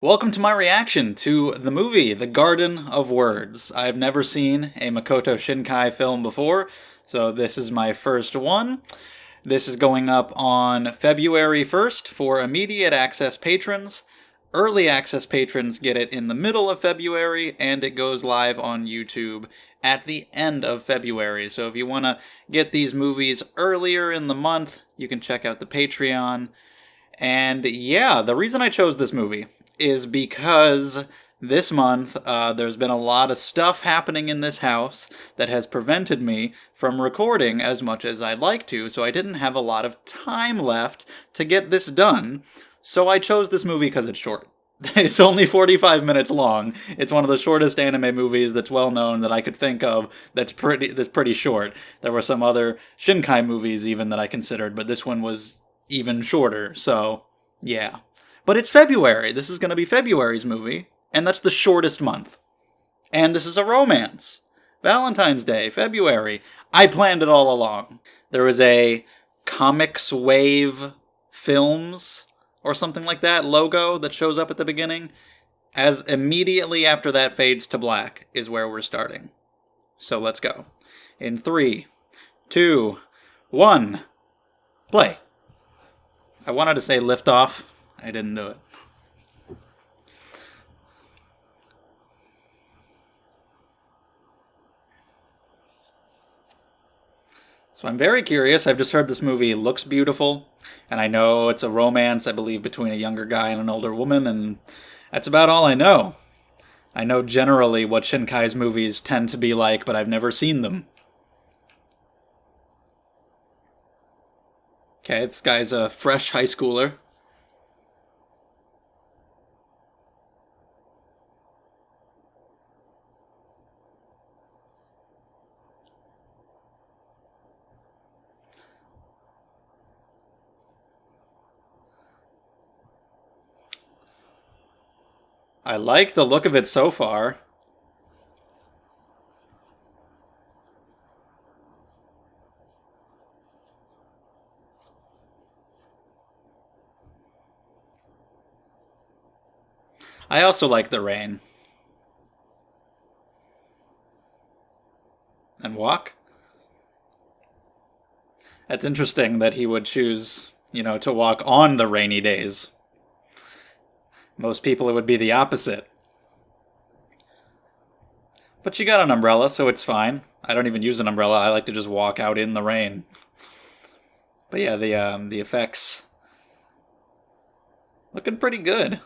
Welcome to my reaction to the movie The Garden of Words. I've never seen a Makoto Shinkai film before, so this is my first one. This is going up on February 1st for immediate access patrons. Early access patrons get it in the middle of February, and it goes live on YouTube at the end of February. So if you want to get these movies earlier in the month, you can check out the Patreon. And yeah, the reason I chose this movie is because this month there's been a lot of stuff happening in this house that has prevented me from recording as much as I'd like to, so I didn't have a lot of time left to get this done. So I chose this movie because it's short. It's only 45 minutes long. It's one of the shortest anime movies that's well known that I could think of that's pretty short. There were some other Shinkai movies even that I considered, but this one was even shorter. So, yeah. But it's February. This is going to be February's movie, and that's the shortest month. And this is a romance. Valentine's Day, February. I planned it all along. There was a Comics Wave Films or something like that logo that shows up at the beginning. As immediately after that fades to black is where we're starting. So let's go. In 3, 2, 1, play. I wanted to say lift off. I didn't do it. So I'm very curious. I've just heard this movie looks beautiful, and I know it's a romance, I believe, between a younger guy and an older woman, and that's about all I know. I know generally what Shinkai's movies tend to be like, but I've never seen them. Okay, this guy's a fresh high schooler. I like the look of it so far. I also like the rain. And walk? That's interesting that he would choose, to walk on the rainy days. Most people, it would be the opposite. But you got an umbrella, so it's fine. I don't even use an umbrella. I like to just walk out in the rain. But yeah, the effects looking pretty good.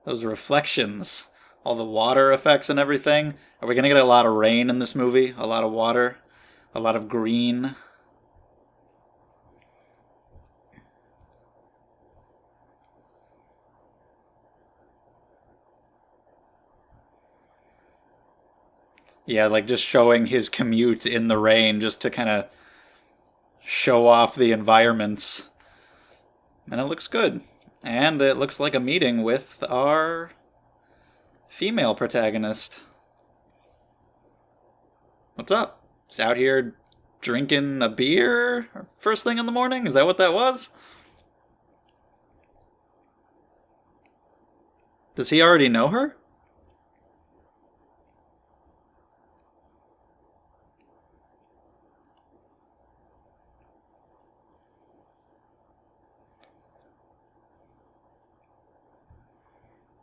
Those reflections, all the water effects and everything. Are we gonna get a lot of rain in this movie? A lot of water? A lot of green? Yeah, like just showing his commute in the rain just to kind of show off the environments. And it looks good. And it looks like a meeting with our female protagonist. What's up? He's out here drinking a beer first thing in the morning? Is that what that was? Does he already know her?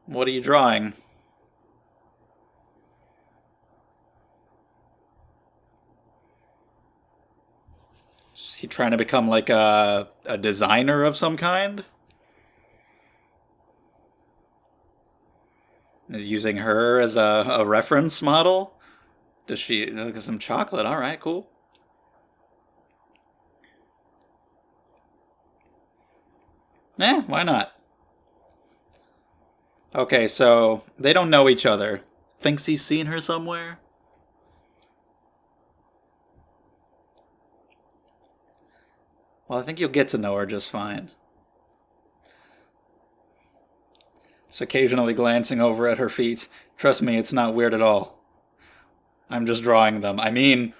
What are you drawing? Is he trying to become like a designer of some kind? Is using her as a reference model? Does she look at some chocolate? All right, cool. Why not? Okay, so they don't know each other. Thinks he's seen her somewhere? Well, I think you'll get to know her just fine. Just occasionally glancing over at her feet. Trust me, it's not weird at all. I'm just drawing them. I mean,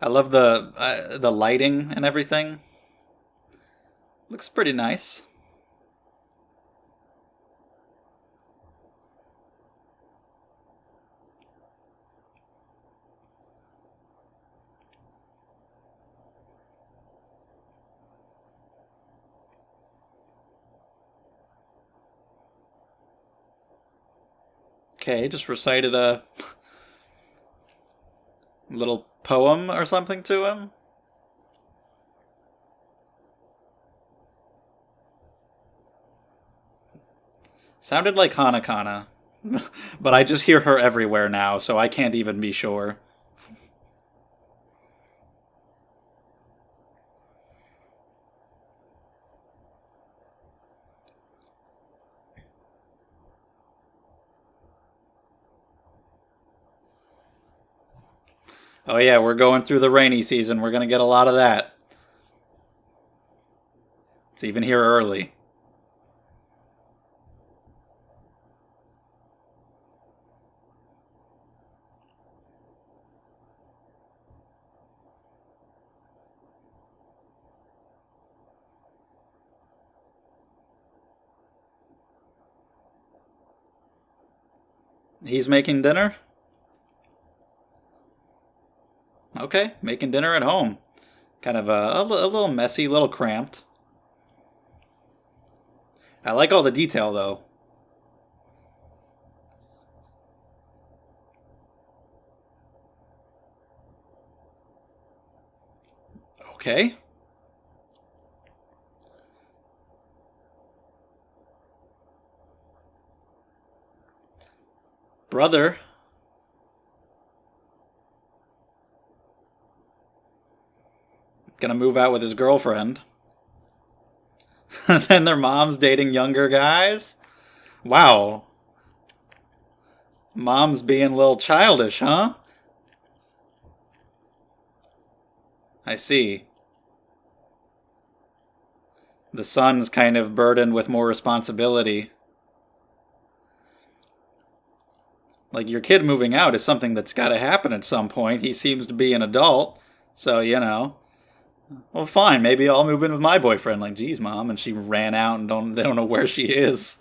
I love the lighting and everything. Looks pretty nice. Okay, just recited a little poem or something to him. Sounded like Hanakana, but I just hear her everywhere now, so I can't even be sure. Oh yeah, we're going through the rainy season. We're gonna get a lot of that. It's even here early. He's making dinner? Okay, making dinner at home. Kind of a little messy, a little cramped. I like all the detail though. Okay. Brother. Gonna move out with his girlfriend. Then their mom's dating younger guys? Wow. Mom's being a little childish, huh? I see. The son's kind of burdened with more responsibility. Like, your kid moving out is something that's gotta happen at some point. He seems to be an adult, so, Well, fine, maybe I'll move in with my boyfriend. Like, geez, mom, and she ran out and they don't know where she is.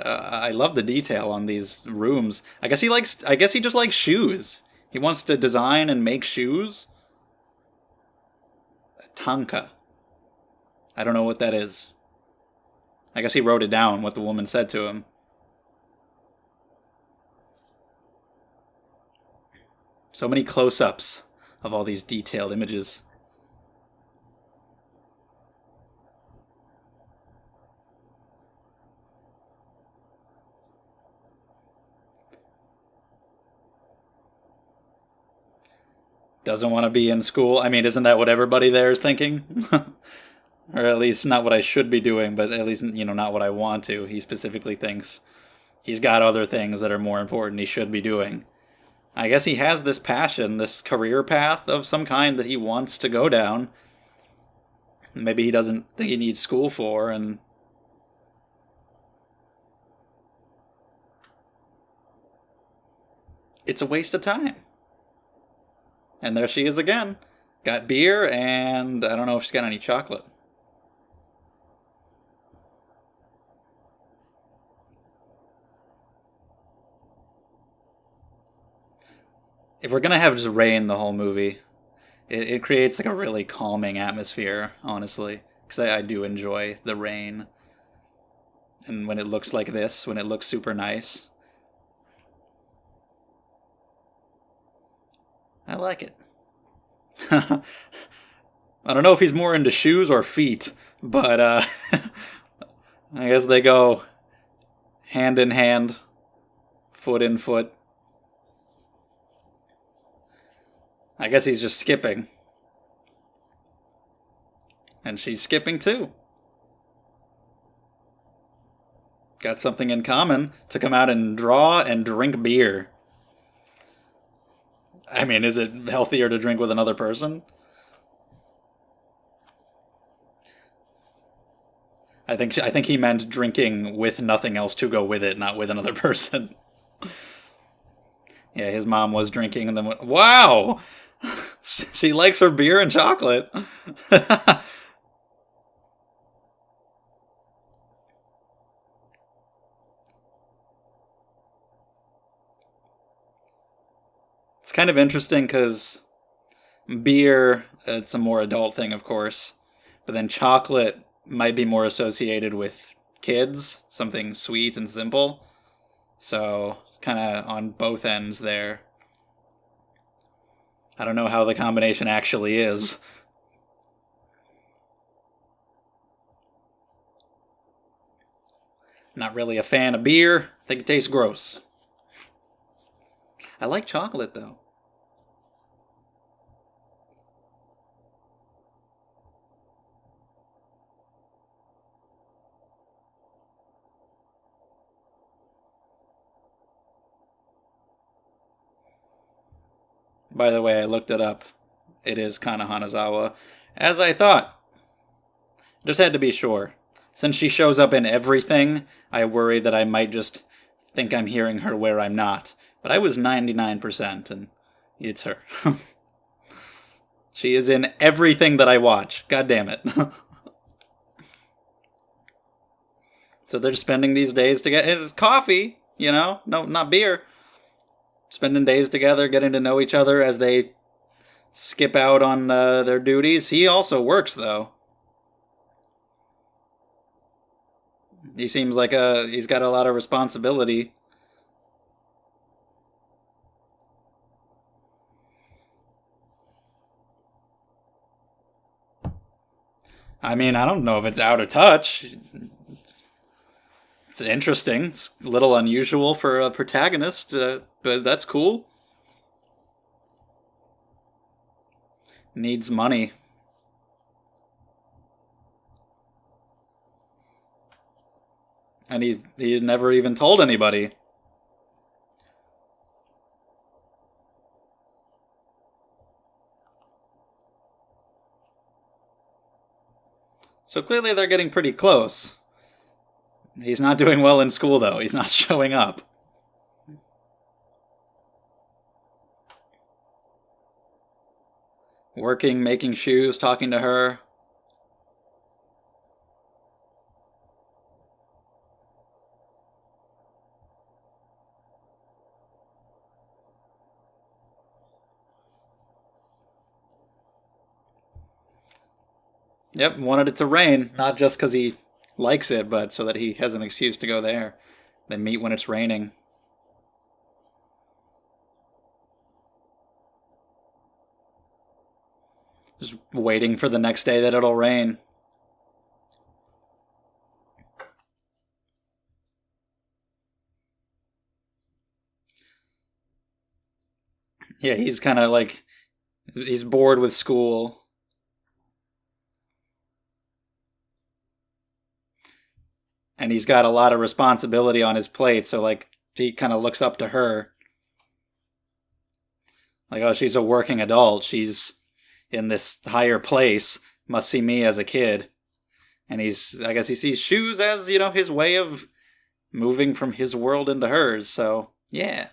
I love the detail on these rooms. I guess he just likes shoes. He wants to design and make shoes. Tanka. I don't know what that is. I guess he wrote it down, what the woman said to him. So many close ups of all these detailed images. Doesn't want to be in school. I mean, isn't that what everybody there is thinking? Or at least not what I should be doing, but at least, not what I want to. He specifically thinks he's got other things that are more important he should be doing. I guess he has this passion, this career path of some kind that he wants to go down. Maybe he doesn't think he needs school for, and it's a waste of time. And there she is again. Got beer, and I don't know if she's got any chocolate. If we're gonna have just rain the whole movie, it creates like a really calming atmosphere, honestly. Because I do enjoy the rain. And when it looks like this, when it looks super nice, I like it. I don't know if he's more into shoes or feet, but I guess they go hand in hand, foot in foot. I guess he's just skipping. And she's skipping too. Got something in common to come out and draw and drink beer. I mean, is it healthier to drink with another person? I think he meant drinking with nothing else to go with it, not with another person. Yeah, his mom was drinking and then went, wow! She likes her beer and chocolate. It's kind of interesting because beer, it's a more adult thing, of course, but then chocolate might be more associated with kids, something sweet and simple. So, kind of on both ends there. I don't know how the combination actually is. Not really a fan of beer. Think it tastes gross. I like chocolate though. By the way, I looked it up. It is Kana Hanazawa. As I thought. Just had to be sure. Since she shows up in everything, I worry that I might just think I'm hearing her where I'm not. But I was 99%, and it's her. She is in everything that I watch. God damn it. So they're spending these days together. It's coffee, you know? No, not beer. Spending days together, getting to know each other as they skip out on their duties. He also works, though. He seems like he's got a lot of responsibility. I mean, I don't know if it's out of touch. It's interesting. It's a little unusual for a protagonist, but that's cool. Needs money. And he never even told anybody. So clearly they're getting pretty close. He's not doing well in school, though. He's not showing up. Working, making shoes, talking to her. Yep, wanted it to rain, not just because he likes it, but so that he has an excuse to go there. They meet when it's raining. Just waiting for the next day that it'll rain. Yeah, he's kind of like, he's bored with school. And he's got a lot of responsibility on his plate, so like he kind of looks up to her. Like, oh, she's a working adult. She's in this higher place. Must see me as a kid. And I guess he sees shoes as, his way of moving from his world into hers. So, yeah.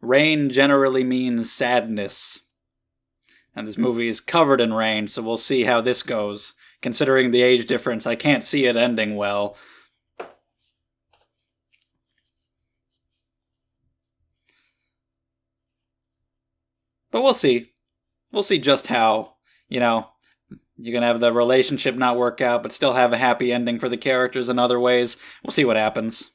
Rain generally means sadness. And this movie is covered in rain, so we'll see how this goes. Considering the age difference, I can't see it ending well. But we'll see. We'll see just how, you're going to have the relationship not work out, but still have a happy ending for the characters in other ways. We'll see what happens.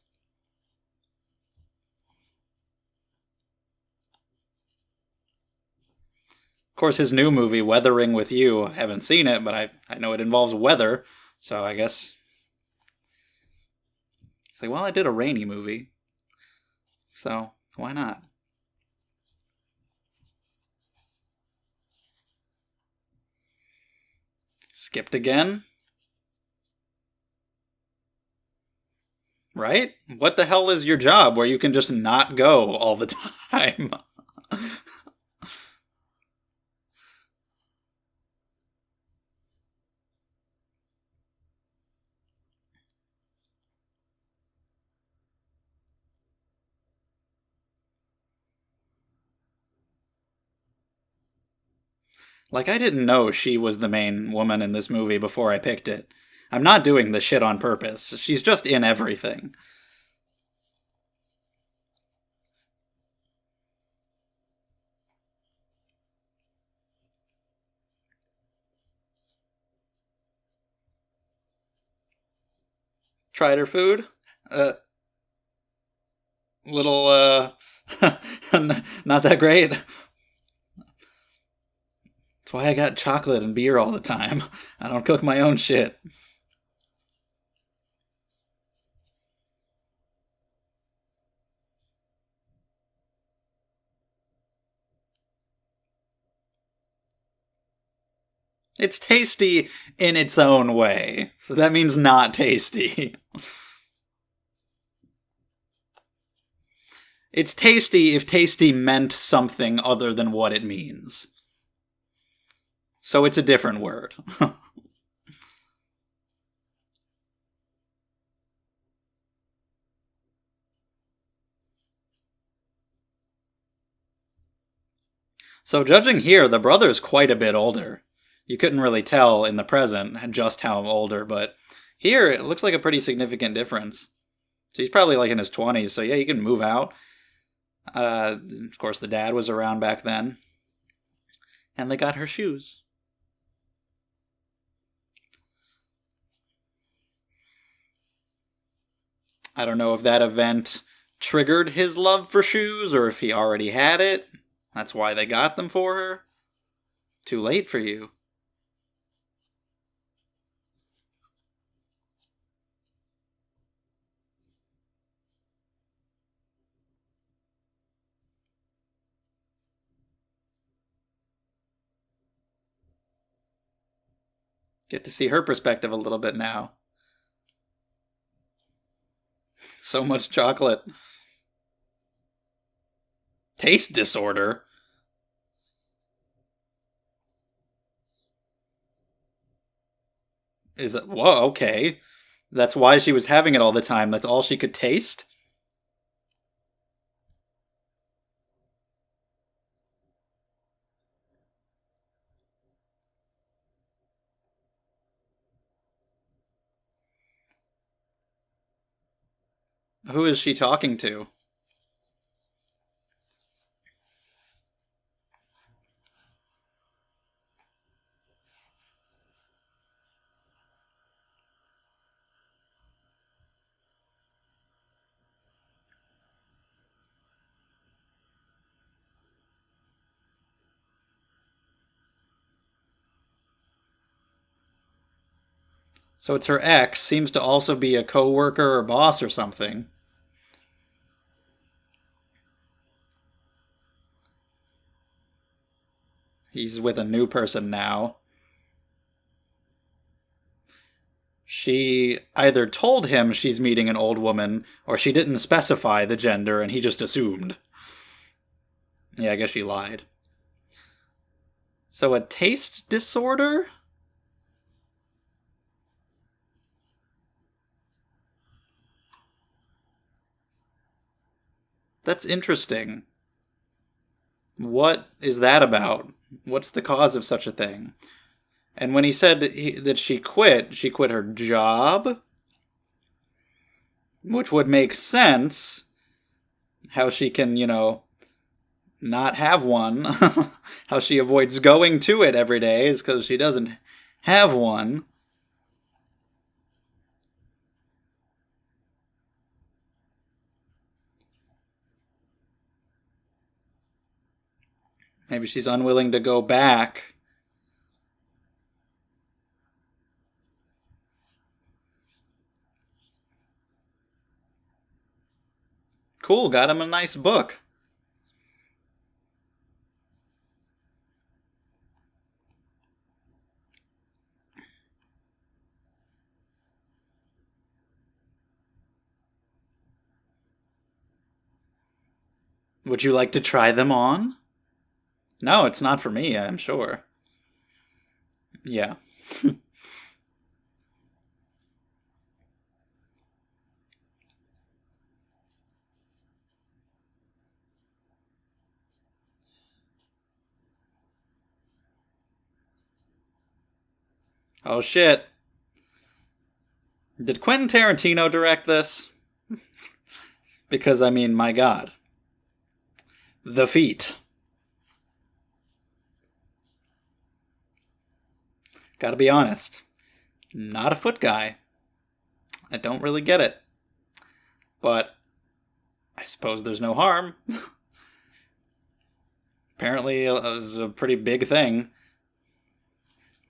Of course, his new movie, Weathering with You, I haven't seen it, but I know it involves weather, so I guess. It's like, well, I did a rainy movie, so why not? Skipped again? Right? What the hell is your job where you can just not go all the time? Like, I didn't know she was the main woman in this movie before I picked it. I'm not doing this shit on purpose. She's just in everything. Tried her food? Uh, little, not that great. That's why I got chocolate and beer all the time. I don't cook my own shit. It's tasty in its own way. So that means not tasty. It's tasty if tasty meant something other than what it means. So it's a different word. So judging here, the brother's quite a bit older. You couldn't really tell in the present just how older, but here it looks like a pretty significant difference. So he's probably like in his 20s, so yeah, he can move out. Of course, the dad was around back then. And they got her shoes. I don't know if that event triggered his love for shoes or if he already had it. That's why they got them for her. Too late for you. Get to see her perspective a little bit now. So much chocolate. Taste disorder? Is it? Whoa, okay. That's why she was having it all the time. That's all she could taste? Who is she talking to? So it's her ex, seems to also be a co-worker or boss or something. He's with a new person now. She either told him she's meeting an old woman, or she didn't specify the gender and he just assumed. Yeah, I guess she lied. So a taste disorder? That's interesting. What is that about? What's the cause of such a thing? And when he said that she quit her job, which would make sense. How she can, not have one. How she avoids going to it every day is because she doesn't have one. Maybe she's unwilling to go back. Cool, got him a nice book. Would you like to try them on? No, it's not for me, I'm sure. Yeah. Oh shit. Did Quentin Tarantino direct this? Because, I mean, my god. The feet. Gotta be honest. Not a foot guy. I don't really get it. But I suppose there's no harm. Apparently, it was a pretty big thing.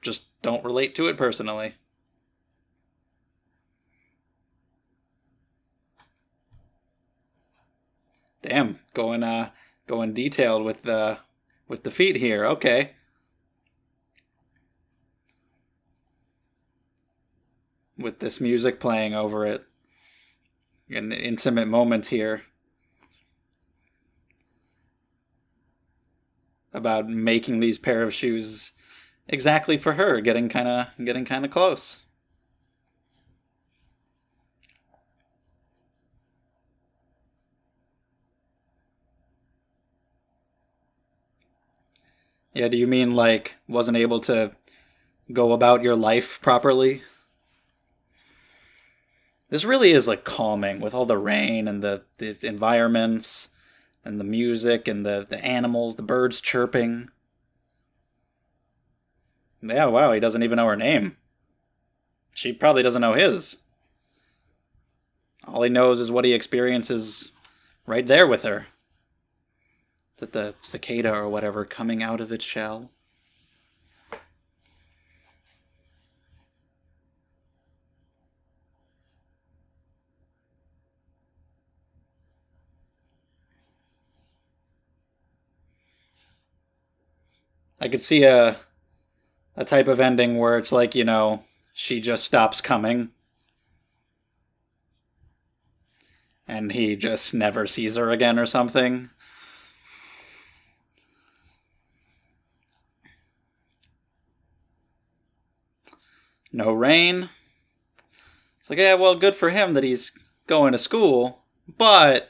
Just don't relate to it personally. Damn, going detailed with the feet here. Okay. With this music playing over it. An intimate moment here about making these pair of shoes exactly for her, getting kind of close. Yeah, do you mean like wasn't able to go about your life properly? This really is like calming with all the rain and the environments and the music and the animals, the birds chirping. Yeah, wow, he doesn't even know her name. She probably doesn't know his. All he knows is what he experiences right there with her. That the cicada or whatever coming out of its shell. I could see a type of ending where it's like, she just stops coming and he just never sees her again or something. No rain. It's like, yeah, well, good for him that he's going to school, but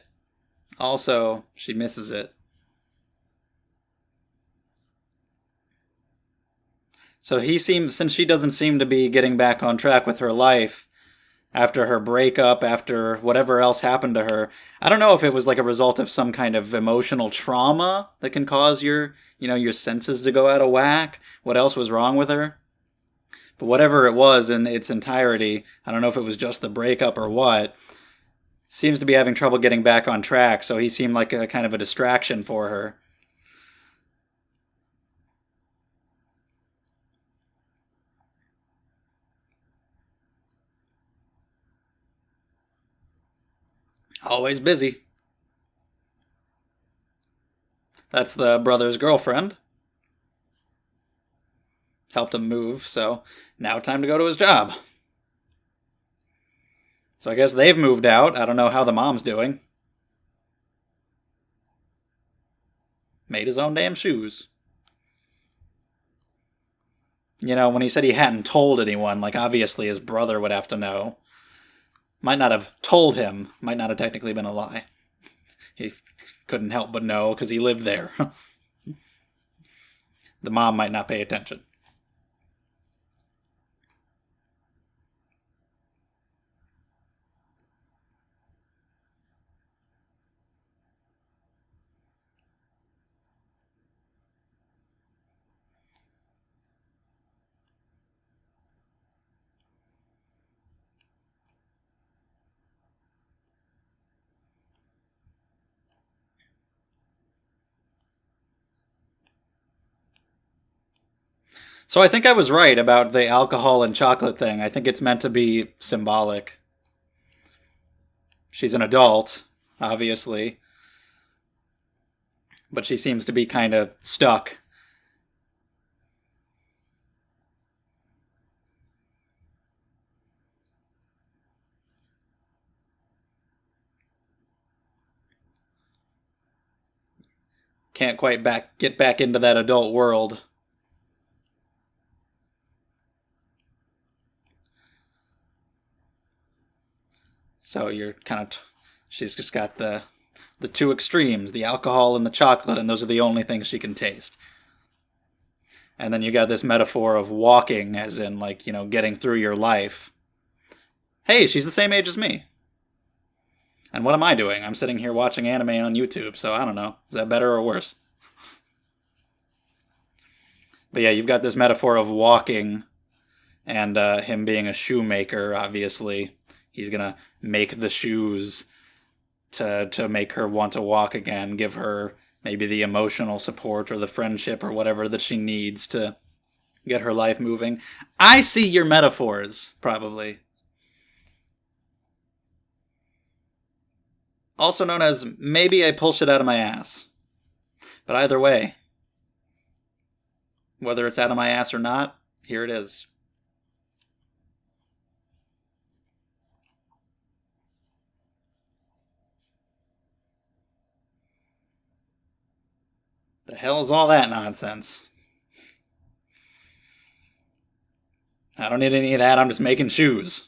also she misses it. So since she doesn't seem to be getting back on track with her life after her breakup, after whatever else happened to her, I don't know if it was like a result of some kind of emotional trauma that can cause your senses to go out of whack. What else was wrong with her? But whatever it was in its entirety, I don't know if it was just the breakup or what, seems to be having trouble getting back on track, so he seemed like a kind of a distraction for her. Always busy. That's the brother's girlfriend. Helped him move, so now time to go to his job. So I guess they've moved out. I don't know how the mom's doing. Made his own damn shoes. When he said he hadn't told anyone, like obviously his brother would have to know. Might not have told him, might not have technically been a lie. He couldn't help but know because he lived there. The mom might not pay attention. So I think I was right about the alcohol and chocolate thing. I think it's meant to be symbolic. She's an adult, obviously, but she seems to be kind of stuck. can't quite get back into that adult world. So you're kind of she's just got the two extremes, the alcohol and the chocolate, and those are the only things she can taste. And then you got this metaphor of walking, as in, like, getting through your life. Hey, she's the same age as me. And what am I doing? I'm sitting here watching anime on YouTube, so I don't know. Is that better or worse? But yeah, you've got this metaphor of walking, and him being a shoemaker, obviously. He's gonna make the shoes to make her want to walk again, give her maybe the emotional support or the friendship or whatever that she needs to get her life moving. I see your metaphors, probably. Also known as maybe I pull shit out of my ass. But either way, whether it's out of my ass or not, here it is. The hell is all that nonsense? I don't need any of that, I'm just making shoes.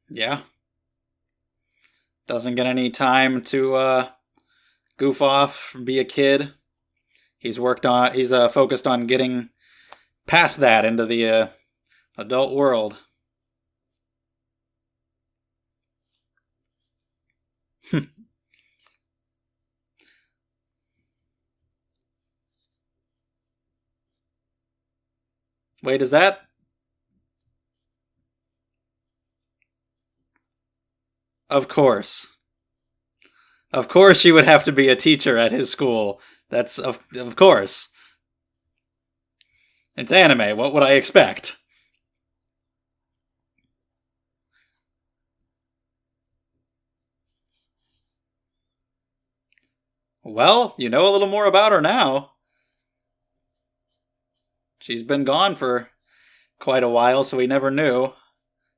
Yeah. Doesn't get any time to goof off, be a kid. He's focused on getting past that into the adult world. Wait, is that? Of course. Of course she would have to be a teacher at his school. That's of course. It's anime. What would I expect? Well, you know a little more about her now. She's been gone for quite a while, so we never knew.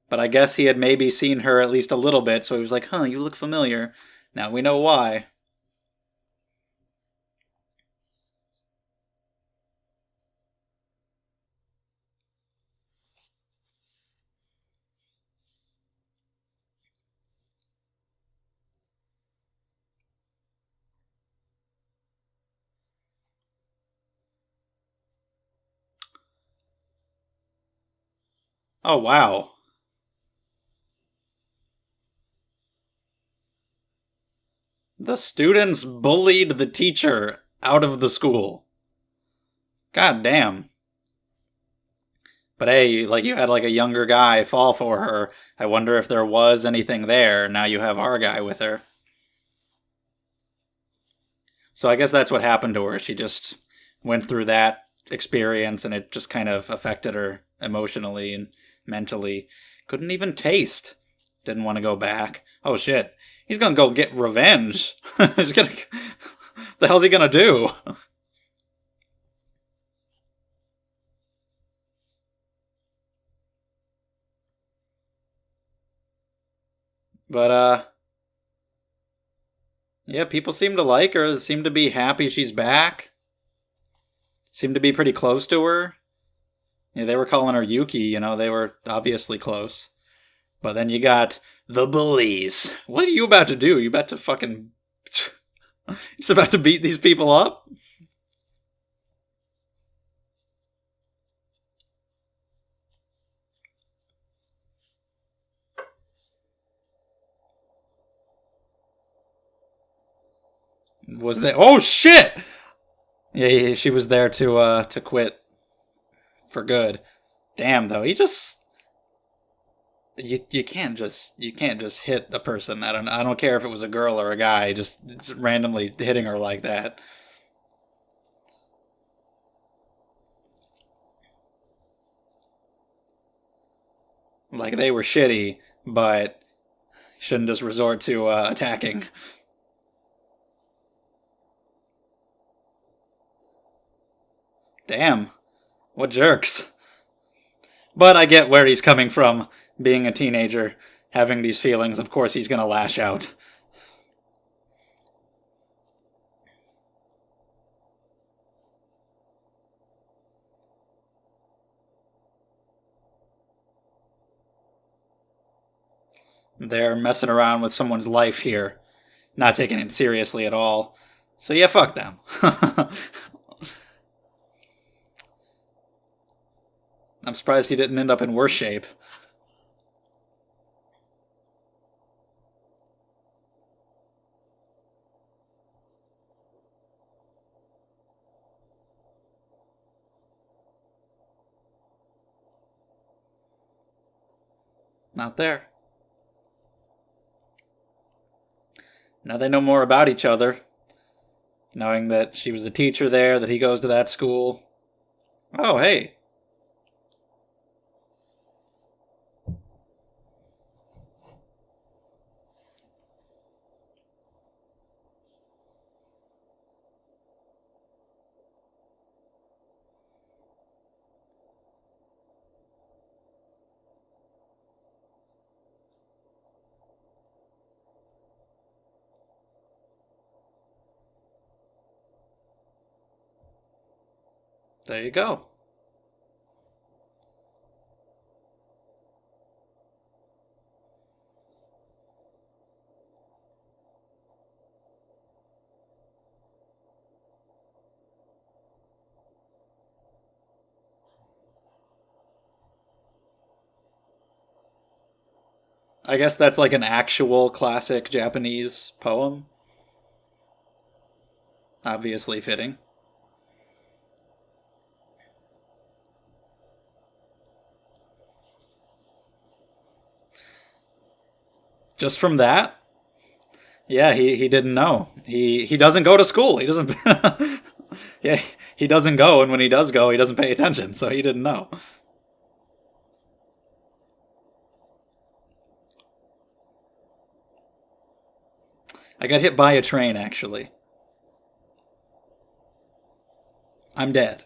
But I guess he had maybe seen her at least a little bit, so he was like, huh, you look familiar. Now we know why. Oh, wow. The students bullied the teacher out of the school. God damn. But hey, like you had like a younger guy fall for her. I wonder if there was anything there. Now you have our guy with her. So I guess that's what happened to her. She just went through that experience and it just kind of affected her emotionally and mentally. Couldn't even taste. Didn't want to go back. Oh shit. He's gonna go get revenge. He's gonna. The hell's he gonna do? But yeah, people seem to like her. They seem to be happy she's back. Seem to be pretty close to her. Yeah, they were calling her Yuki, they were obviously close. But then you got the bullies. What are you about to do? You about to fucking. Just about to beat these people up? Was there. Oh shit! Yeah, she was there to quit for good. Damn though, he just you can't just hit a person. I don't care if it was a girl or a guy, just randomly hitting her like that. Like they were shitty, but shouldn't just resort to attacking. Damn, what jerks. But I get where he's coming from, being a teenager, having these feelings. Of course he's gonna lash out. They're messing around with someone's life here, not taking it seriously at all. So yeah, fuck them. I'm surprised he didn't end up in worse shape. Not there. Now they know more about each other, knowing that she was a teacher there, that he goes to that school. Oh, hey. There you go. I guess that's like an actual classic Japanese poem. Obviously fitting. Just from that, yeah, he didn't know. He doesn't go to school. He doesn't. Yeah, he doesn't go, and when he does go, he doesn't pay attention. So he didn't know. I got hit by a train, actually. I'm dead.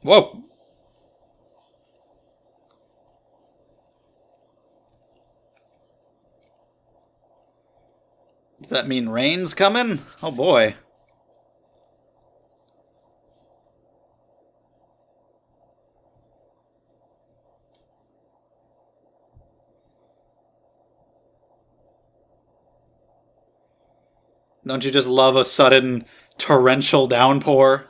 Whoa. Does that mean rain's coming? Oh boy. Don't you just love a sudden torrential downpour?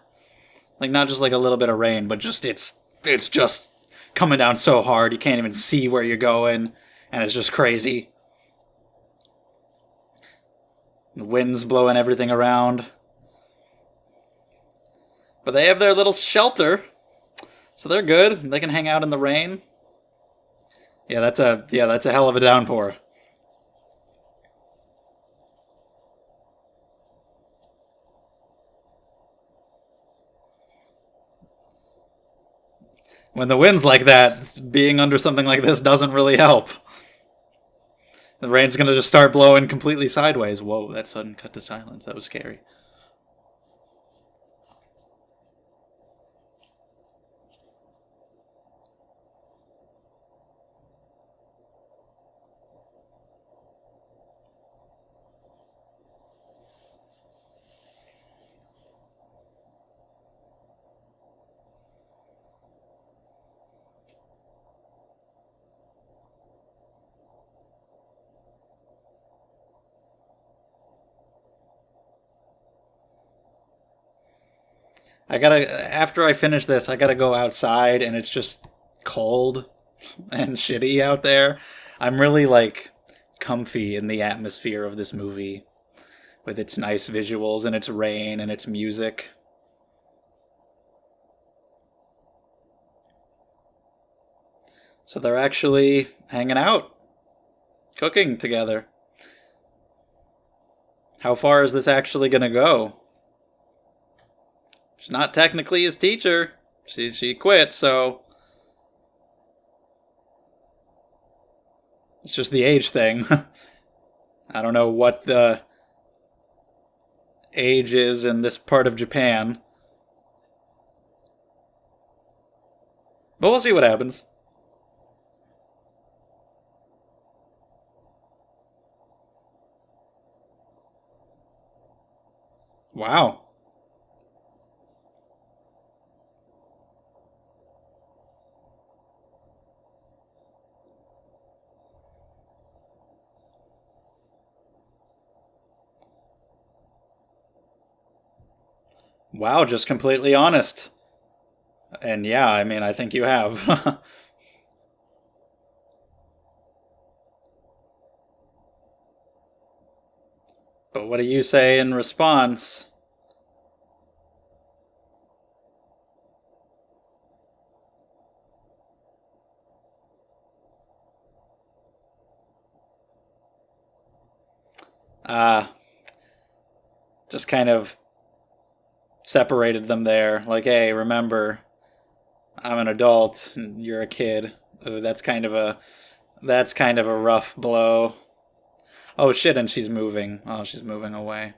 Like not just like a little bit of rain, but just it's just coming down so hard you can't even see where you're going, and it's just crazy. The wind's blowing everything around. But they have their little shelter, so they're good. They can hang out in the rain. Yeah, that's a hell of a downpour. When the wind's like that, being under something like this doesn't really help. The rain's gonna just start blowing completely sideways. Whoa, that sudden cut to silence. That was scary. After I finish this, I gotta go outside and it's just cold and shitty out there. I'm really like comfy in the atmosphere of this movie with its nice visuals and its rain and its music. So they're actually hanging out, cooking together. How far is this actually gonna go? She's not technically his teacher. She quit, so It's just the age thing. I don't know what the age is in this part of Japan, but we'll see what happens. Wow. Wow, just completely honest. And yeah, I mean, I think you have. But what do you say in response? Ah, just kind of separated them there. Like, hey, remember, I'm an adult and you're a kid. Ooh, that's kind of a rough blow. Oh shit, and she's moving. Oh, she's moving away.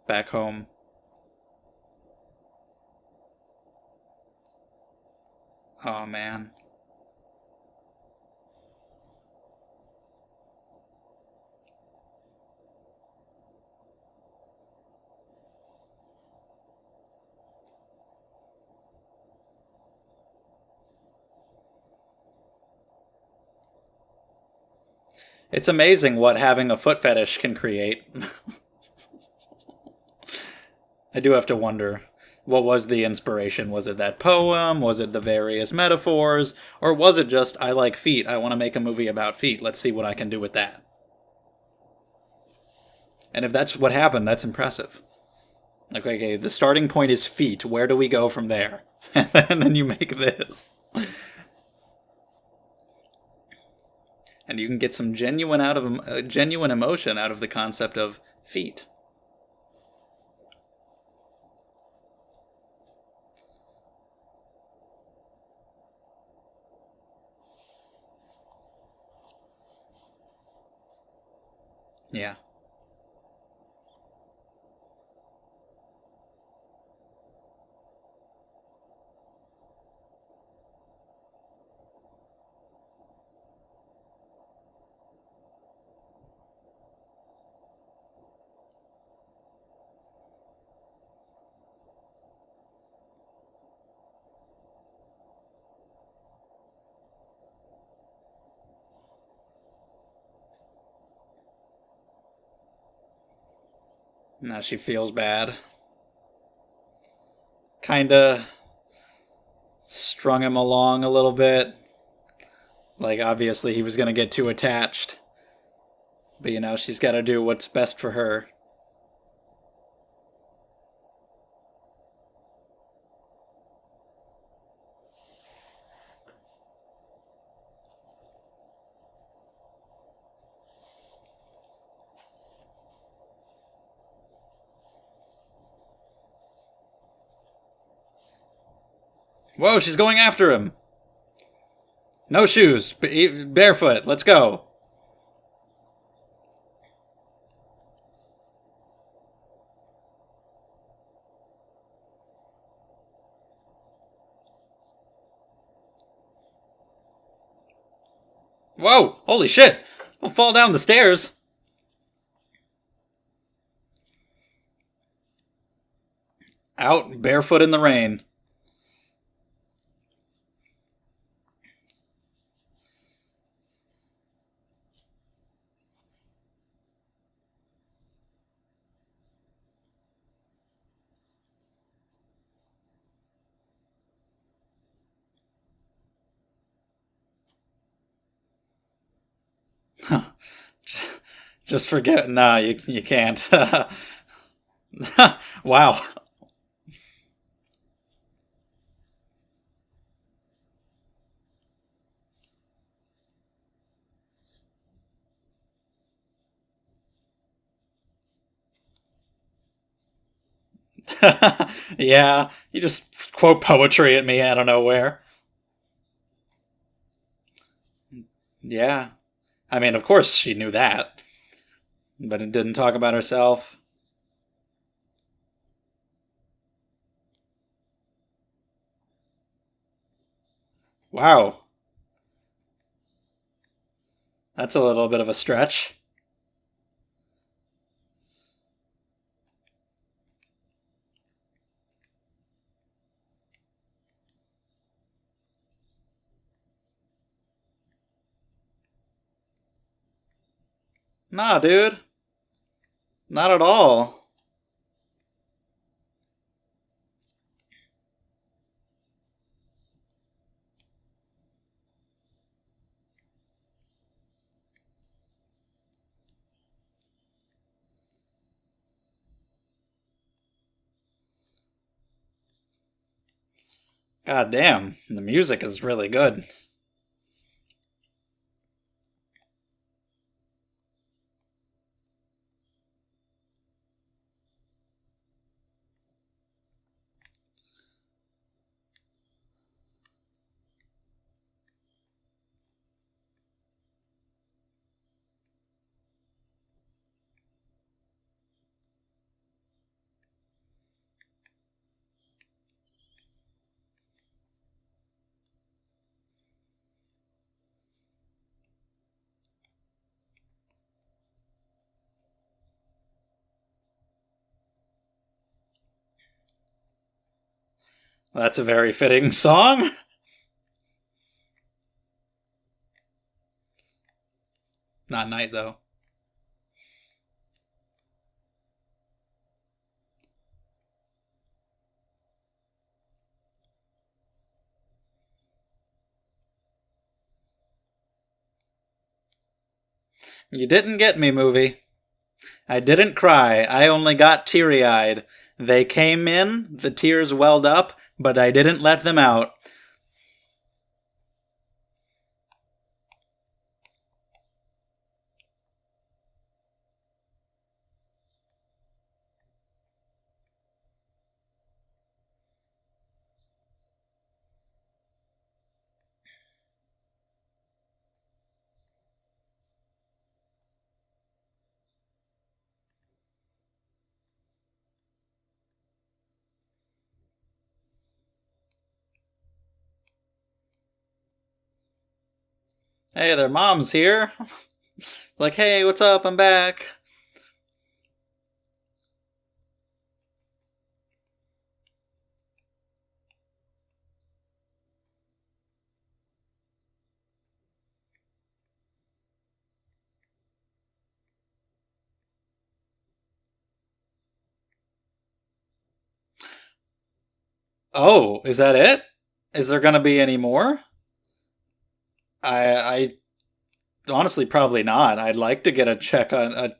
Back home. Oh man. It's amazing what having a foot fetish can create. I do have to wonder, what was the inspiration? Was it that poem? Was it the various metaphors? Or was it just, I like feet, I want to make a movie about feet, let's see what I can do with that? And if that's what happened, that's impressive. Like, okay, the starting point is feet. Where do we go from there? And then you make this. And you can get some genuine emotion out of the concept of feet. Yeah. Now she feels bad. Kinda strung him along a little bit. Like, obviously, he was gonna get too attached. But, she's gotta do what's best for her. Whoa, she's going after him! No shoes! Barefoot, let's go! Whoa! Holy shit! Don't fall down the stairs! Out barefoot in the rain. Just forget. Nah, you can't. Wow. Yeah, you just quote poetry at me out of nowhere. Yeah. I mean, of course she knew that, but it didn't talk about herself. Wow. That's a little bit of a stretch. Nah, dude. Not at all. God damn. The music is really good. That's a very fitting song. Not night, though. You didn't get me, movie. I didn't cry. I only got teary eyed. They came in, the tears welled up, but I didn't let them out. Hey, their mom's here. Like, hey, what's up? I'm back. Oh, is that it? Is there gonna be any more? I honestly probably not. I'd like to get a check on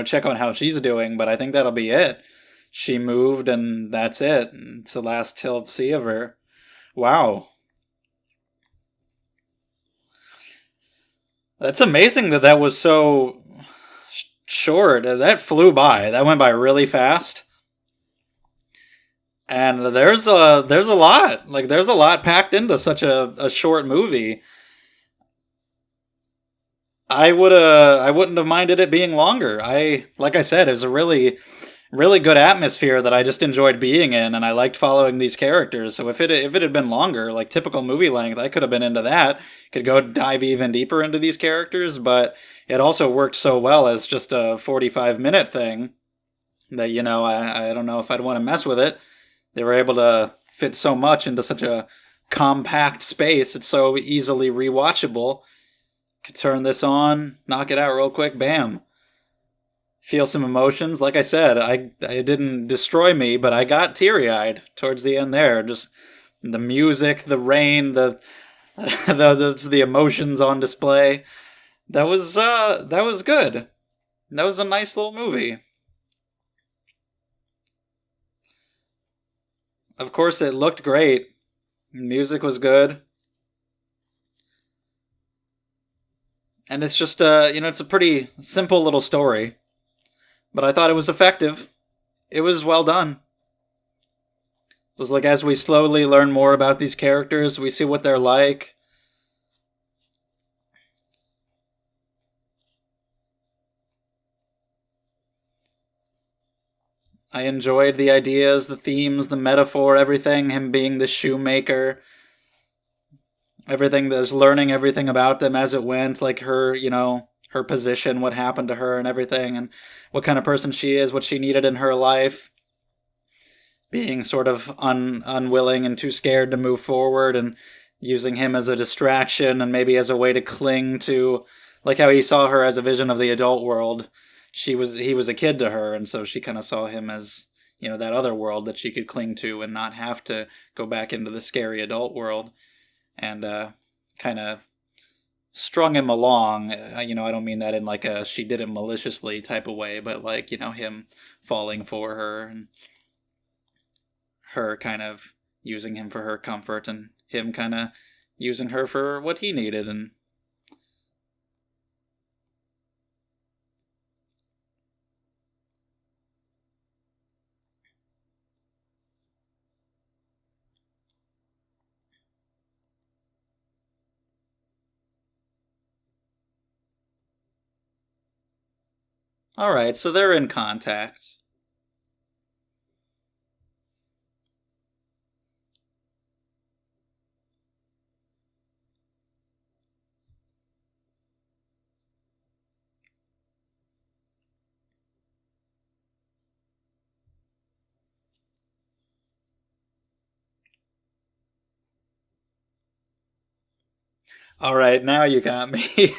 check on how she's doing, but I think that'll be it. She moved, and that's it. It's the last he'll see of her. Wow, that's amazing that that was so short. That flew by. That went by really fast. And there's a lot. Like there's a lot packed into such a short movie. I wouldn't have minded it being longer. I like I said, it was a really good atmosphere that I just enjoyed being in, and I liked following these characters. So if it had been longer, like typical movie length, I could have been into that. Could go dive even deeper into these characters, but it also worked so well as just a 45-minute thing that I don't know if I'd want to mess with it. They were able to fit so much into such a compact space. It's so easily rewatchable. Could turn this on, knock it out real quick, bam. Feel some emotions. Like I said, I didn't destroy me, but I got teary eyed towards the end there. Just the music, the rain, the emotions on display. That was good. That was a nice little movie. Of course, it looked great. Music was good, and it's just it's a pretty simple little story, but I thought it was effective. It was well done. It was like as we slowly learn more about these characters, we see what they're like. I enjoyed the ideas, the themes, the metaphor, everything, him being the shoemaker, everything, there's learning everything about them as it went, like her, her position, what happened to her and everything, and what kind of person she is, what she needed in her life, being sort of unwilling and too scared to move forward, and using him as a distraction and maybe as a way to cling to, like how he saw her as a vision of the adult world. He was a kid to her, and so she kind of saw him as, that other world that she could cling to and not have to go back into the scary adult world. And kind of strung him along. I don't mean that in like a she did it maliciously type of way, but like, him falling for her and her kind of using him for her comfort and him kind of using her for what he needed. And all right, so they're in contact. All right, now you got me.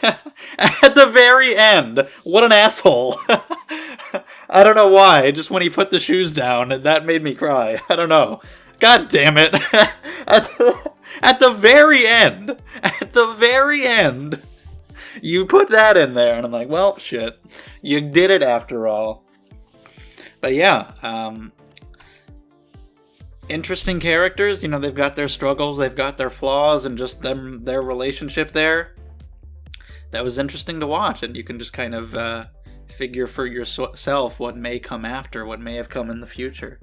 At the very end. What an asshole. I don't know why. Just when he put the shoes down, that made me cry. I don't know. God damn it. At the very end. At the very end. You put that in there, and I'm like, well, shit. You did it after all. But yeah, interesting characters. They've got their struggles, they've got their flaws, and just their relationship there. That was interesting to watch, and you can just kind of figure for yourself what may come after, what may have come in the future.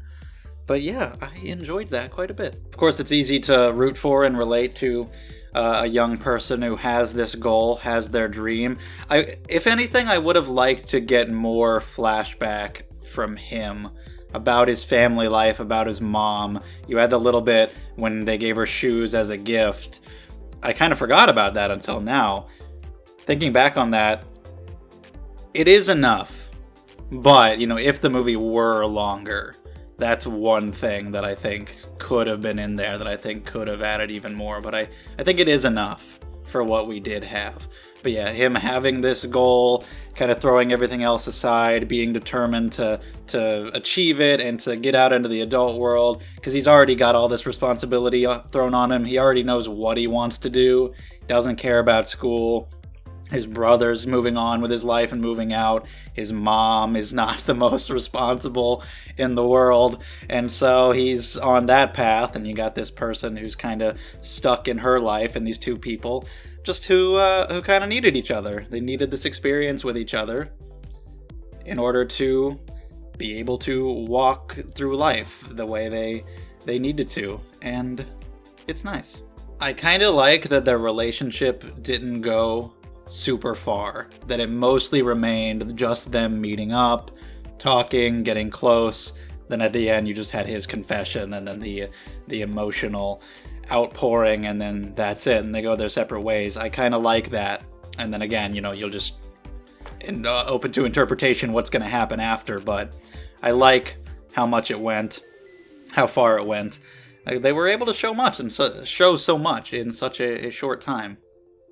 But yeah, I enjoyed that quite a bit. Of course, it's easy to root for and relate to a young person who has this goal, has their dream. If anything, I would have liked to get more flashback from him about his family life, about his mom. You had the little bit when they gave her shoes as a gift. I kind of forgot about that until now. Thinking back on that, it is enough. But, if the movie were longer, that's one thing that I think could have been in there, that I think could have added even more. But I think it is enough for what we did have. But yeah, him having this goal, kind of throwing everything else aside, being determined to achieve it and to get out into the adult world, because he's already got all this responsibility thrown on him. He already knows what he wants to do. He doesn't care about school. His brother's moving on with his life and moving out. His mom is not the most responsible in the world. And so he's on that path, and you got this person who's kind of stuck in her life, and these two people just who kind of needed each other. They needed this experience with each other in order to be able to walk through life the way they needed to. And it's nice. I kind of like that their relationship didn't go super far, that it mostly remained just them meeting up, talking, getting close. Then at the end you just had his confession and then the emotional outpouring, and then that's it, and they go their separate ways. I kind of like that. And then again, you'll just open to interpretation what's going to happen after, but I like how much it went, how far it went. They were able to show so much in such a short time.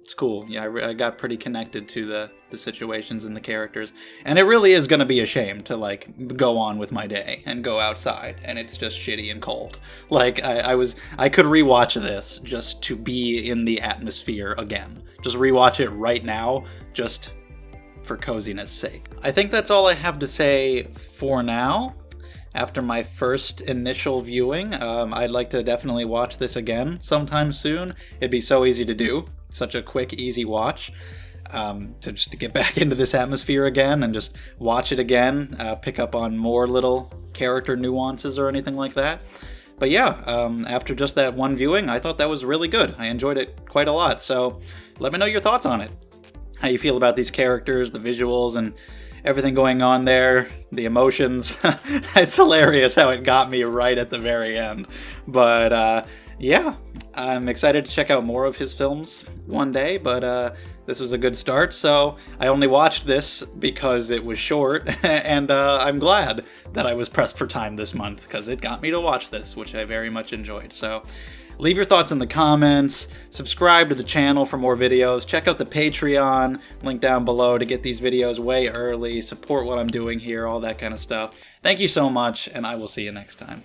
It's cool. Yeah, I got pretty connected to the situations and the characters. And it really is going to be a shame to, go on with my day and go outside and it's just shitty and cold. I could rewatch this just to be in the atmosphere again. Just rewatch it right now, just for coziness sake. I think that's all I have to say for now. After my first initial viewing, I'd like to definitely watch this again sometime soon. It'd be so easy to do. Such a quick, easy watch. To get back into this atmosphere again and just watch it again. Pick up on more little character nuances or anything like that. But yeah, after just that one viewing, I thought that was really good. I enjoyed it quite a lot. So let me know your thoughts on it. How you feel about these characters, the visuals, and everything going on there, the emotions. It's hilarious how it got me right at the very end. But yeah, I'm excited to check out more of his films one day, but this was a good start. So I only watched this because it was short, and I'm glad that I was pressed for time this month because it got me to watch this, which I very much enjoyed. So leave your thoughts in the comments, subscribe to the channel for more videos, check out the Patreon, link down below to get these videos way early, support what I'm doing here, all that kind of stuff. Thank you so much, and I will see you next time.